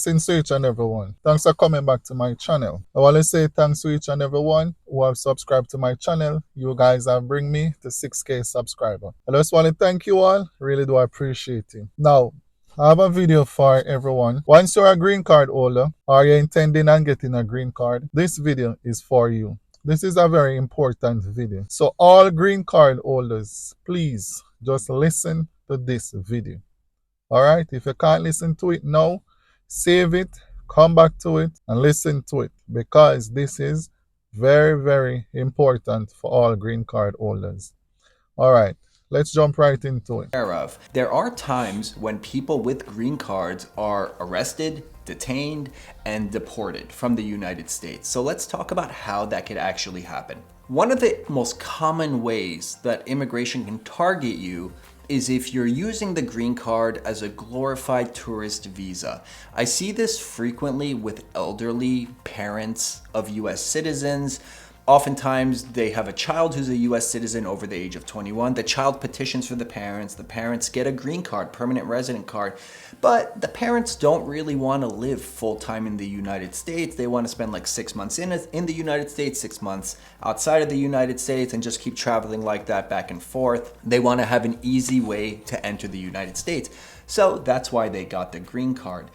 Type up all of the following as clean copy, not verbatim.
Blessings to each and everyone. Thanks for coming back to my channel. I want to say thanks to each and everyone who have subscribed to my channel. You guys have bring me to 6K subscriber. I just want to thank you all. Really do appreciate it. Now, I have a video for everyone. Once you're a green card holder or you're intending on getting a green card, this video is for you. This is a very important video. So all green card holders, please just listen to this video. All right, if you can't listen to it now, save it, come back to it, and listen to it because this is very, very important for all green card holders. All right, let's jump right into it. There are times when people with green cards are arrested, detained, and deported from the United States. So let's talk about how that could actually happen. One of the most common ways that immigration can target you is if you're using the green card as a glorified tourist visa. I see this frequently with elderly parents of US citizens. Oftentimes they have a child who's a US citizen over the age of 21. The child petitions for the parents get a green card, permanent resident card, but the parents don't really want to live full-time in the United States. They want to spend like 6 months in the United States, 6 months outside of the United States, and just keep traveling like that back and forth. They want to have an easy way to enter the United States. So that's why they got the green card.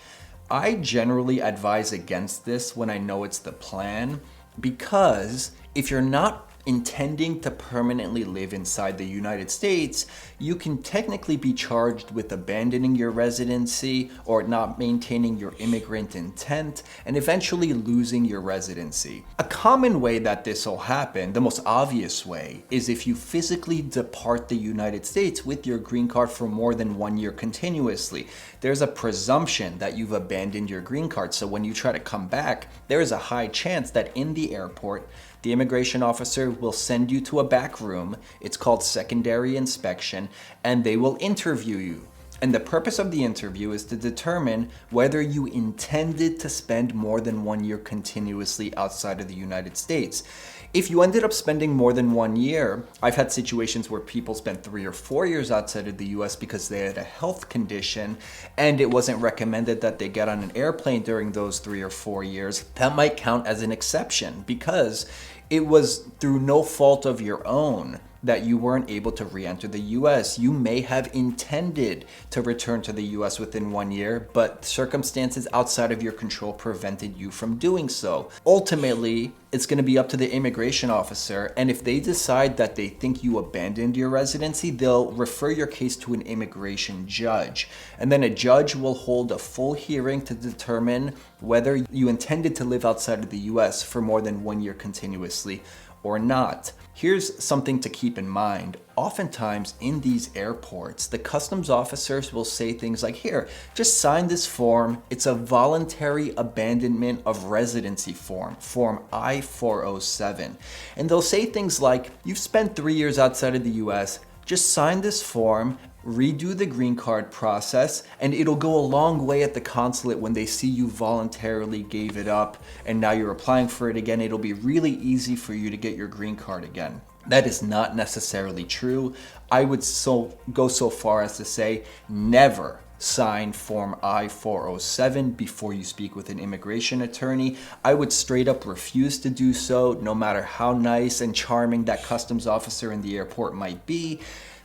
I generally advise against this when I know it's the plan, because if you're not intending to permanently live inside the United States, you can technically be charged with abandoning your residency or not maintaining your immigrant intent and eventually losing your residency. A common way that this will happen, the most obvious way, is if you physically depart the United States with your green card for more than 1 year continuously. There's a presumption that you've abandoned your green card, so when you try to come back, there is a high chance that in the airport, the immigration officer will send you to a back room. It's called secondary inspection, and they will interview you. And the purpose of the interview is to determine whether you intended to spend more than 1 year continuously outside of the United States. If you ended up spending more than 1 year, I've had situations where people spent 3 or 4 years outside of the US because they had a health condition and it wasn't recommended that they get on an airplane during those 3 or 4 years. That might count as an exception because it was through no fault of your own that you weren't able to re-enter the US. You may have intended to return to the US within 1 year, but circumstances outside of your control prevented you from doing so. Ultimately, it's going to be up to the immigration officer, and if they decide that they think you abandoned your residency, they'll refer your case to an immigration judge. And then a judge will hold a full hearing to determine whether you intended to live outside of the US for more than 1 year continuously or not. Here's something to keep in mind. Oftentimes in these airports, the customs officers will say things like, here, just sign this form. It's a voluntary abandonment of residency form, Form I-407. And they'll say things like, you've spent 3 years outside of the US, just sign this form, redo the green card process, and it'll go a long way at the consulate when they see you voluntarily gave it up and now you're applying for it again. It'll be really easy for you to get your green card again. That is not necessarily true. I would go so far as to say never sign Form I-407 before you speak with an immigration attorney. I would straight up refuse to do so, no matter how nice and charming that customs officer in the airport might be.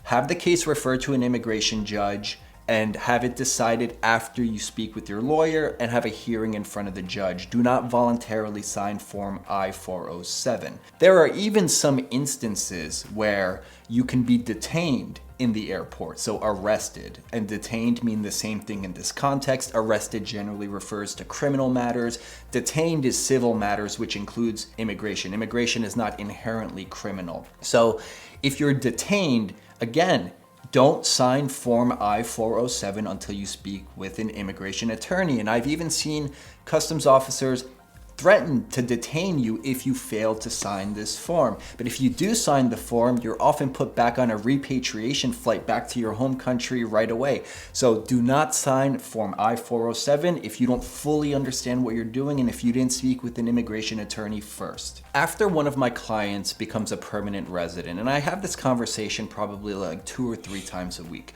Have the case referred to an immigration judge and have it decided after you speak with your lawyer and have a hearing in front of the judge. Do not voluntarily sign Form I-407. There are even some instances where you can be detained in the airport, so arrested and detained mean the same thing in this context. Arrested generally refers to criminal matters. Detained is civil matters, which includes immigration. Immigration is not inherently criminal. So if you're detained, again, don't sign Form I-407 until you speak with an immigration attorney. And I've even seen customs officers threaten to detain you if you fail to sign this form. But if you do sign the form, you're often put back on a repatriation flight back to your home country right away. So do not sign Form I-407 if you don't fully understand what you're doing and if you didn't speak with an immigration attorney first. After one of my clients becomes a permanent resident, and I have this conversation probably like 2 or 3 times a week,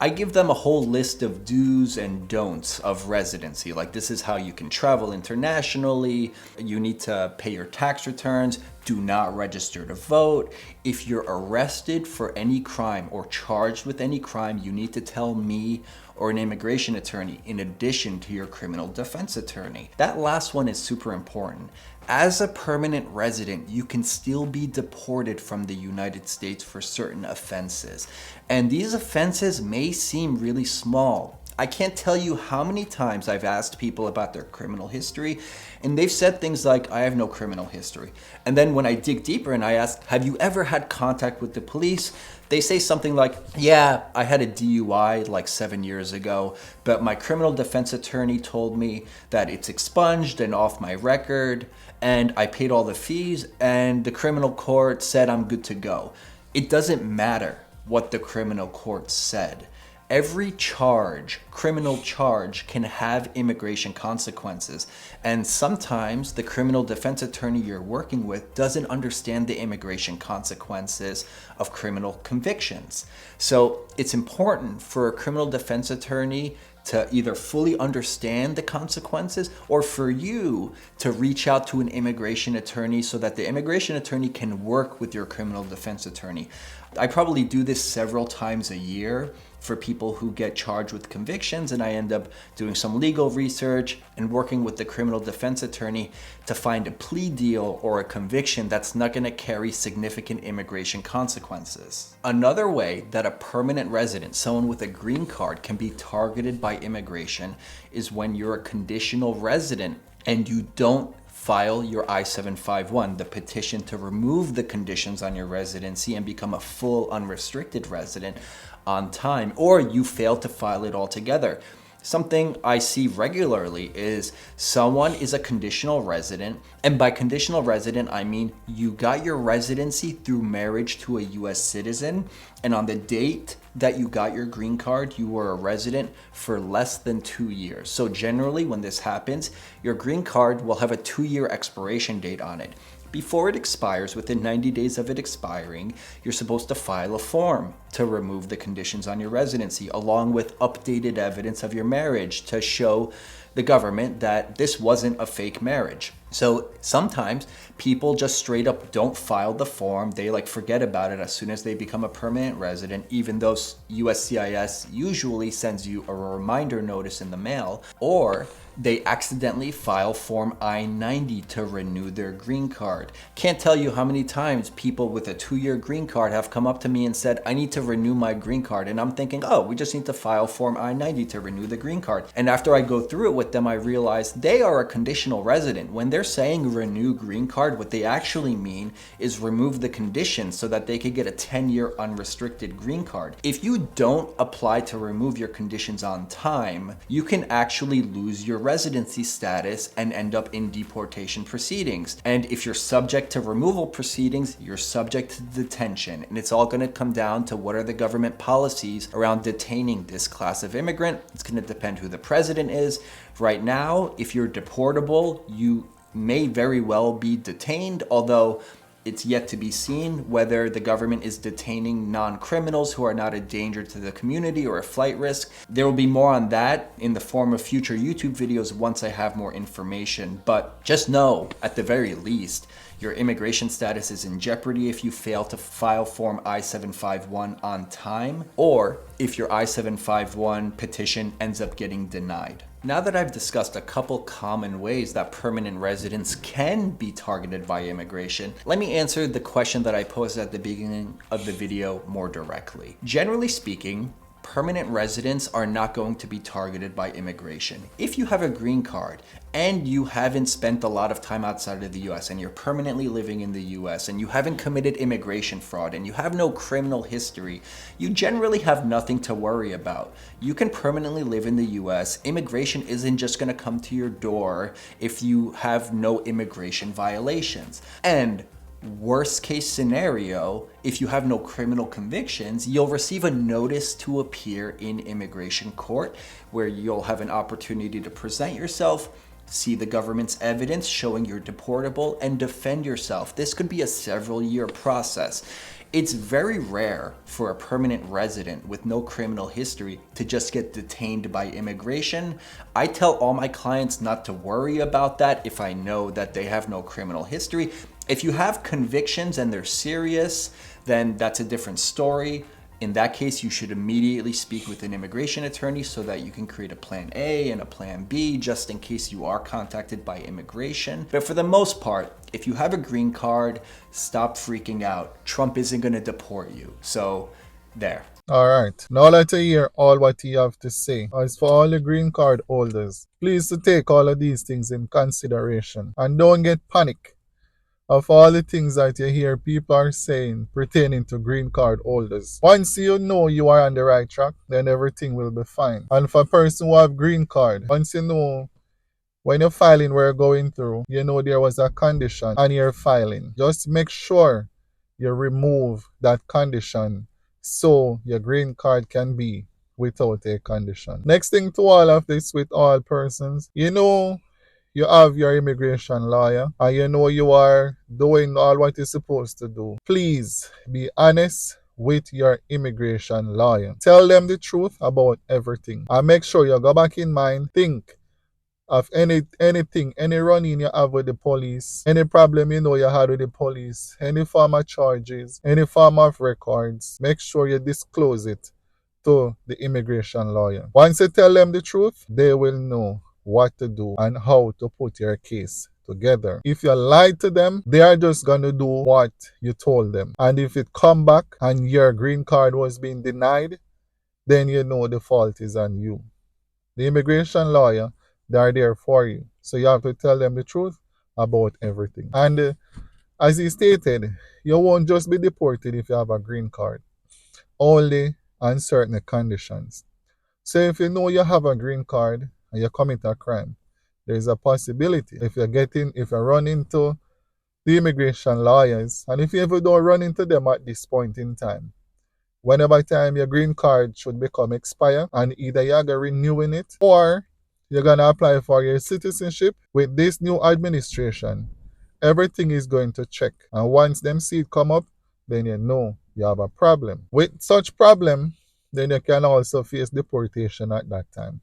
I give them a whole list of do's and don'ts of residency. Like, this is how you can travel internationally. You need to pay your tax returns. Do not register to vote. If you're arrested for any crime or charged with any crime, you need to tell me or an immigration attorney in addition to your criminal defense attorney. That last one is super important. As a permanent resident, you can still be deported from the United States for certain offenses. And these offenses may seem really small. I can't tell you how many times I've asked people about their criminal history, and they've said things like, I have no criminal history. And then when I dig deeper and I ask, have you ever had contact with the police? They say something like, yeah, I had a DUI like 7 years ago, but my criminal defense attorney told me that it's expunged and off my record, and I paid all the fees, and the criminal court said I'm good to go. It doesn't matter what the criminal court said. Every criminal charge, can have immigration consequences. And sometimes the criminal defense attorney you're working with doesn't understand the immigration consequences of criminal convictions. So it's important for a criminal defense attorney to either fully understand the consequences or for you to reach out to an immigration attorney so that the immigration attorney can work with your criminal defense attorney. I probably do this several times a year for people who get charged with convictions, and I end up doing some legal research and working with the criminal defense attorney to find a plea deal or a conviction that's not going to carry significant immigration consequences. Another way that a permanent resident, someone with a green card, can be targeted by immigration is when you're a conditional resident and you don't file your I-751, the petition to remove the conditions on your residency and become a full unrestricted resident, on time, or you fail to file it altogether. Something I see regularly is someone is a conditional resident, and by conditional resident, I mean you got your residency through marriage to a US citizen, and on the date that you got your green card, you were a resident for less than 2 years. So generally, when this happens, your green card will have a 2-year expiration date on it. Before it expires, within 90 days of it expiring, you're supposed to file a form to remove the conditions on your residency, along with updated evidence of your marriage to show the government that this wasn't a fake marriage. So sometimes people just straight up don't file the form. They forget about it as soon as they become a permanent resident, even though USCIS usually sends you a reminder notice in the mail, or they accidentally file Form I-90 to renew their green card. Can't tell you how many times people with a 2-year green card have come up to me and said, I need to renew my green card. And I'm thinking, oh, we just need to file Form I-90 to renew the green card. And after I go through it with them, I realize they are a conditional resident. When they're saying renew green card, what they actually mean is remove the conditions so that they could get a 10-year unrestricted green card. If you don't apply to remove your conditions on time, you can actually lose your residency status and end up in deportation proceedings. And if you're subject to removal proceedings, you're subject to detention. And it's all going to come down to what are the government policies around detaining this class of immigrant. It's going to depend who the president is. Right now, if you're deportable, you may very well be detained, although it's yet to be seen whether the government is detaining non-criminals who are not a danger to the community or a flight risk. There will be more on that in the form of future YouTube videos once I have more information. But just know, at the very least, your immigration status is in jeopardy if you fail to file Form I-751 on time, or if your I-751 petition ends up getting denied. Now that I've discussed a couple common ways that permanent residents can be targeted by immigration, let me answer the question that I posed at the beginning of the video more directly. Generally speaking, permanent residents are not going to be targeted by immigration. If you have a green card and you haven't spent a lot of time outside of the US and you're permanently living in the US and you haven't committed immigration fraud and you have no criminal history, you generally have nothing to worry about. You can permanently live in the US. Immigration isn't just going to come to your door if you have no immigration violations. And worst case scenario, if you have no criminal convictions, you'll receive a notice to appear in immigration court where you'll have an opportunity to present yourself, see the government's evidence showing you're deportable, and defend yourself. This could be a several-year process. It's very rare for a permanent resident with no criminal history to just get detained by immigration. I tell all my clients not to worry about that if I know that they have no criminal history. If you have convictions and they're serious, then that's a different story. In that case, you should immediately speak with an immigration attorney so that you can create a plan A and a plan B just in case you are contacted by immigration. But for the most part, if you have a green card, stop freaking out. Trump isn't going to deport you. So, there. Alright, now let's hear all what you have to say. As for all the green card holders, please to take all of these things in consideration and don't get panic of all the things that you hear people are saying pertaining to green card holders. Once you know you are on the right track, then everything will be fine. And for a person who have green card, once you know when your filing were going through, you know there was a condition on your filing. Just make sure you remove that condition so your green card can be without a condition. Next thing to all of this with all persons, you know you have your immigration lawyer and you know you are doing all what you're supposed to do. Please be honest with your immigration lawyer. Tell them the truth about everything and make sure you go back in mind, think of anything, any run-in you have with the police, any problem you know you had with the police, any form of charges, any form of records, make sure you disclose it to the immigration lawyer. Once you tell them the truth, they will know what to do and how to put your case together. If you lie to them, they are just going to do what you told them. And if it come back and your green card was being denied, then you know the fault is on you. The immigration lawyer, they are there for you. So you have to tell them the truth about everything. And as he stated, you won't just be deported if you have a green card, only on certain conditions. So if you know you have a green card and you commit a crime, there is a possibility if you run into the immigration lawyers, and if you ever don't run into them at this point in time, whenever time your green card should become expire, and either you're gonna renewing it or you're gonna apply for your citizenship with this new administration, everything is going to check. And once them see it come up, then you know you have a problem. With such problem, then you can also face deportation at that time.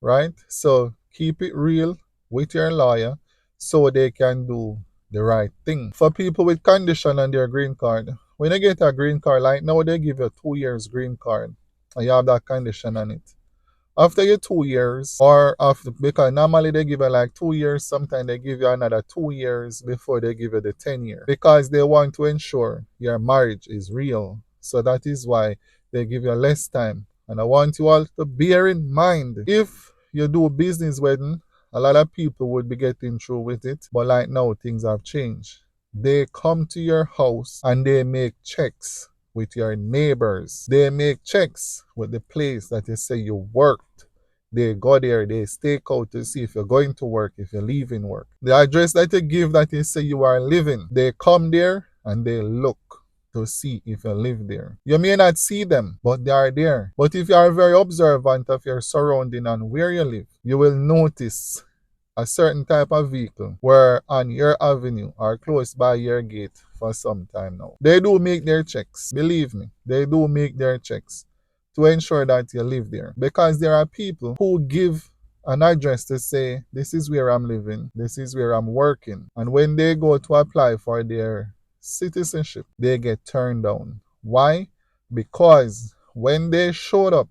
Right? So keep it real with your lawyer so they can do the right thing. For people with condition on their green card, when you get a green card, like now they give you a 2 years green card and you have that condition on it. After your 2 years, or after, because normally they give you like 2 years, sometimes they give you another 2 years before they give you the 10 year, because they want to ensure your marriage is real. So that is why they give you less time. And I want you all to bear in mind, if you do business wedding, a lot of people would be getting through with it, but like now things have changed. They come to your house and they make checks with your neighbors. They make checks with the place that you say you worked. They go there, they stake out to see if you're going to work, if you're leaving work. The address that you give that you say you are living, they come there and they look to see if you live there. You may not see them, but they are there. But if you are very observant of your surrounding and where you live, you will notice a certain type of vehicle were on your avenue or close by your gate for some time now. They do make their checks. Believe me, they do make their checks to ensure that you live there. Because there are people who give an address to say, this is where I'm living, this is where I'm working. And when they go to apply for their citizenship, they get turned down. Why? Because when they showed up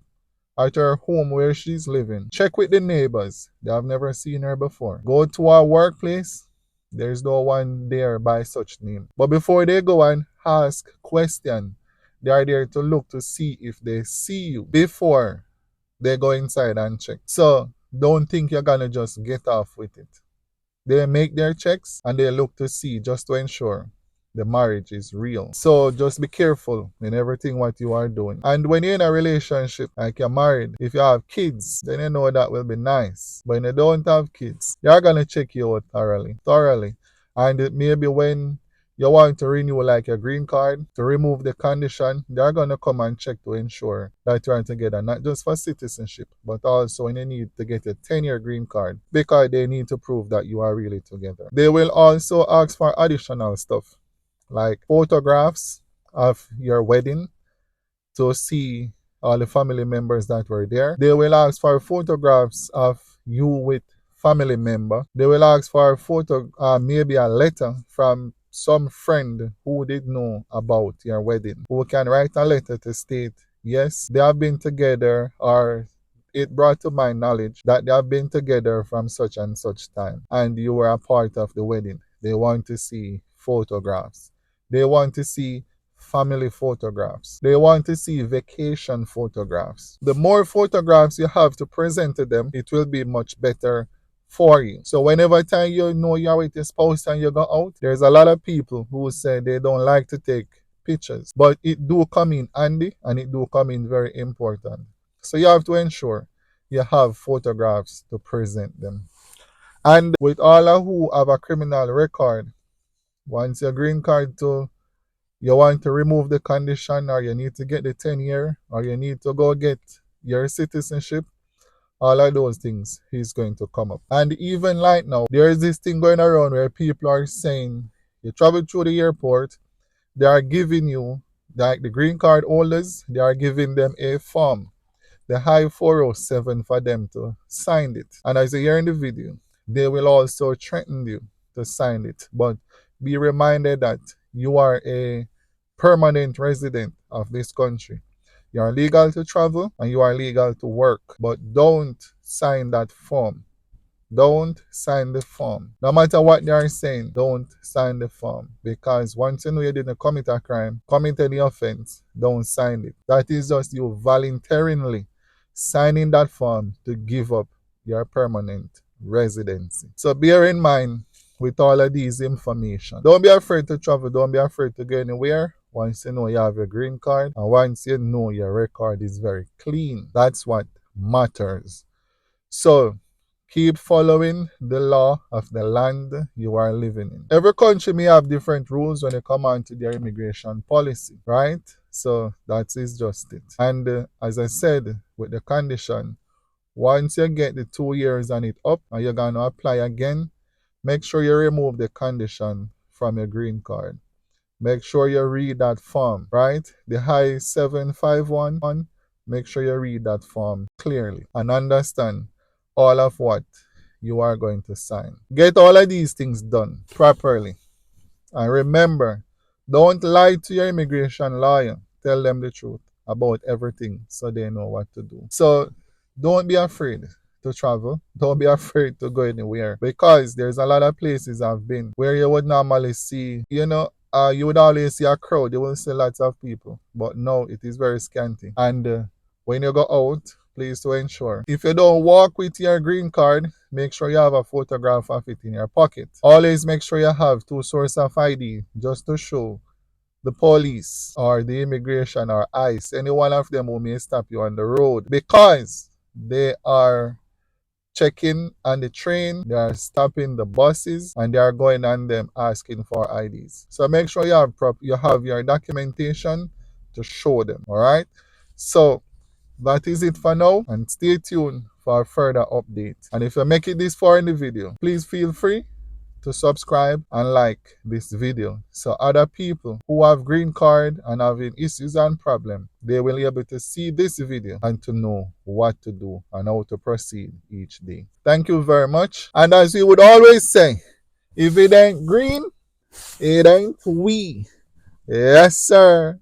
at her home where she's living, check with the neighbors. They have never seen her before. Go to her workplace. There's no one there by such name. But before they go and ask question, they are there to look to see if they see you before they go inside and check. So don't think you're gonna just get off with it. They make their checks and they look to see just to ensure the marriage is real. So just be careful in everything what you are doing. And when you're in a relationship, like you're married, if you have kids, then you know that will be nice. But when you don't have kids, they're gonna check you out thoroughly. And it maybe when you want to renew like your green card, to remove the condition, they're gonna come and check to ensure that you're together, not just for citizenship, but also when you need to get a 10-year green card, because they need to prove that you are really together. They will also ask for additional stuff like photographs of your wedding to see all the family members that were there. They will ask for photographs of you with family member. They will ask for a photo, maybe a letter from some friend who did know about your wedding, who can write a letter to state, yes, they have been together, or it brought to my knowledge that they have been together from such and such time, and you were a part of the wedding. They want to see photographs. They want to see family photographs. They want to see vacation photographs. The more photographs you have to present to them, it will be much better for you. So whenever time you know you're with your spouse and you go out, there's a lot of people who say they don't like to take pictures, but it do come in handy and it do come in very important. So you have to ensure you have photographs to present them. And with all of who have a criminal record, once your green card to you want to remove the condition, or you need to get the 10-year, or you need to go get your citizenship, all of those things is going to come up. And even like now, there is this thing going around where people are saying you travel through the airport, they are giving you, like the green card holders, they are giving them a form, the high 407, for them to sign it. And as you hear in the video, they will also threaten you to sign it. But be reminded that you are a permanent resident of this country. You are legal to travel and you are legal to work, but don't sign that form. Don't sign the form. No matter what they are saying, don't sign the form. Because once you know you didn't commit a crime, commit any offense, don't sign it. That is just you voluntarily signing that form to give up your permanent residency. So bear in mind with all of these information. Don't be afraid to travel. Don't be afraid to go anywhere. Once you know you have your green card and once you know your record is very clean, that's what matters. So keep following the law of the land you are living in. Every country may have different rules when it comes on to their immigration policy, right? So that is just it. And as I said, with the condition, once you get the 2 years on it up and you're going to apply again, make sure you remove the condition from your green card. Make sure you read that form, right? The high 751, make sure you read that form clearly and understand all of what you are going to sign. Get all of these things done properly. And remember, don't lie to your immigration lawyer. Tell them the truth about everything so they know what to do. So don't be afraid to travel. Don't be afraid to go anywhere because there's a lot of places I've been where you would normally see, you would always see a crowd. You will see lots of people. But no, it is very scanty. And when you go out, please to ensure. If you don't walk with your green card, make sure you have a photograph of it in your pocket. Always make sure you have two sources of ID just to show the police or the immigration or ICE, any one of them who may stop you on the road because they are checking on the train, they are stopping the buses, and they are going on them asking for IDs. So make sure you have your documentation to show them. All right. So that is it for now, and stay tuned for a further update. And if you make it this far in the video, please feel free to subscribe and like this video so other people who have green card and having issues and problems, they will be able to see this video and to know what to do and how to proceed each day. Thank you very much. And as we would always say, if it ain't green, it ain't we. Yes, sir.